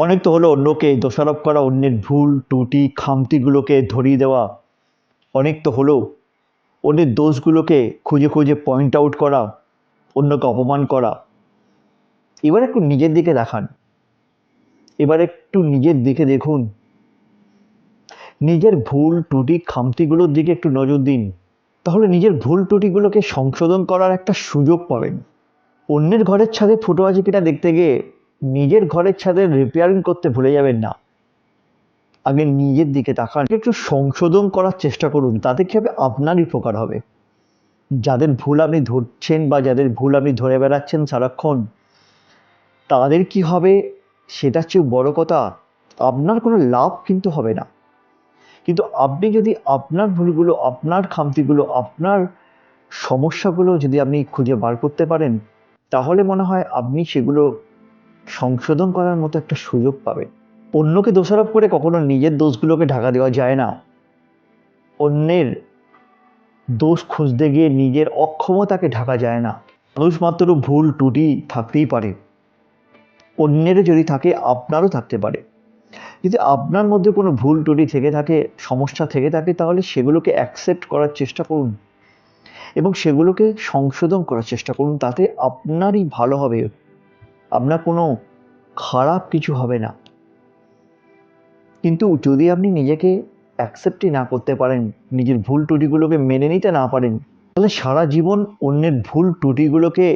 অনেক তো হলো অন্যকে দোষারোপ করা, অন্যের ভুল ত্রুটি খামতিগুলোকে ধরিয়ে দেওয়া। অনেক তো হলো অন্যের দোষগুলোকে খুঁজে খুঁজে পয়েন্ট আউট করা, অন্যকে অপমান করা। এবার একটু নিজের দিকে দেখান, এবার একটু নিজের দিকে দেখুন, নিজের ভুল ত্রুটি খামতিগুলোর দিকে একটু নজর দিন। তাহলে নিজের ভুল ত্রুটিগুলোকে সংশোধন করার একটা সুযোগ পাবেন। অন্যের ঘরের ছাদে ফুটো আছে কিনা দেখতে গিয়ে নিজের ঘরের ছাদে রিপেয়ারিং করতে ভুলে যাবেন না। আগে নিজের দিকে তাকান, একটু সংশোধন করার চেষ্টা করুন, তাতে কি হবে, আপনারই উপকার হবে। যাদের ভুল আপনি ধরছেন বা যাদের ভুল আপনি ধরে বেড়াচ্ছেন সারাক্ষণ, তাদের কি হবে সেটার চেয়ে বড় কথা, আপনার কোনো লাভ কিন্তু হবে না। কিন্তু আপনি যদি আপনার ভুলগুলো, আপনার খামতিগুলো, আপনার সমস্যাগুলো যদি আপনি খুঁজে বার করতে পারেন, তাহলে মনে হয় আপনি সেগুলো সংশোধন করার মতো একটা সুযোগ পাবেন। অন্যকে দোষারোপ করে কখনো নিজের দোষগুলোকে ঢাকা দেওয়া যায় না। অন্যের দোষ খুঁজতে গিয়ে নিজের অক্ষমতাকে ঢাকা যায় না। মানুষ মাত্র ভুল ত্রুটি থাকতেই পারে, অন্যের যদি থাকে আপনারও থাকতে পারে। যদি আপনার মধ্যে কোনো ভুল ত্রুটি থেকে থাকে, সমস্যা থেকে থাকে, তাহলে সেগুলোকে অ্যাকসেপ্ট করার চেষ্টা করুন এবং সেগুলোকে সংশোধন করার চেষ্টা করুন। তাতে আপনারই ভালো হবে, আপনার কোনো খারাপ কিছু হবে না। কিন্তু যদি আপনি নিজেকে অ্যাকসেপ্টই না করতে পারেন, নিজের ভুল ত্রুটিগুলোকে মেনে নিতে না পারেন, তাহলে সারা জীবন অন্যের ভুল ত্রুটিগুলোকে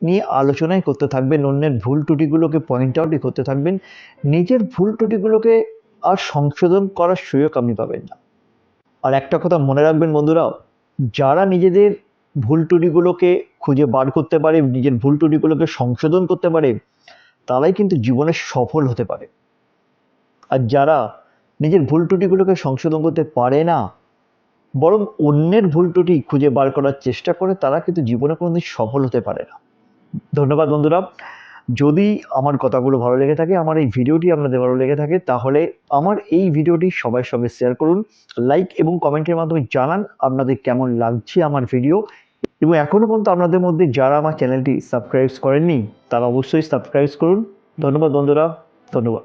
নিয়ে আলোচনাই করতে থাকবেন, অন্যের ভুল ত্রুটিগুলোকে পয়েন্ট আউটই করতে থাকবেন। নিজের ভুল ত্রুটিগুলোকে আর সংশোধন করার সুযোগ আপনি পাবেন না। আর একটা কথা মনে রাখবেন বন্ধুরা, যারা নিজেদের ভুল ত্রুটিগুলোকে খুঁজে বার করতে পারে, নিজের ভুল ত্রুটিগুলোকে সংশোধন করতে পারে, তারাই কিন্তু জীবনে সফল হতে পারে। আর যারা নিজের ভুল ত্রুটিগুলোকে সংশোধন করতে পারে না, বরং অন্যের ভুল ত্রুটি খুঁজে বার করার চেষ্টা করে, তারা কিন্তু জীবনে কোনোদিন সফল হতে পারে না। ধন্যবাদ বন্ধুরা। যদি আমার কথাগুলো ভালো লেগে থাকে, আমার এই ভিডিওটি আপনাদের ভালো লেগে থাকে, তাহলে আমার এই ভিডিওটি সবার সঙ্গে শেয়ার করুন, লাইক এবং কমেন্টের মাধ্যমে জানান আপনাদের কেমন লাগছে আমার ভিডিও। এবং এখনও পর্যন্ত আপনাদের মধ্যে যারা আমার চ্যানেলটি সাবস্ক্রাইব করেননি, তারা অবশ্যই সাবস্ক্রাইব করুন। ধন্যবাদ বন্ধুরা, ধন্যবাদ।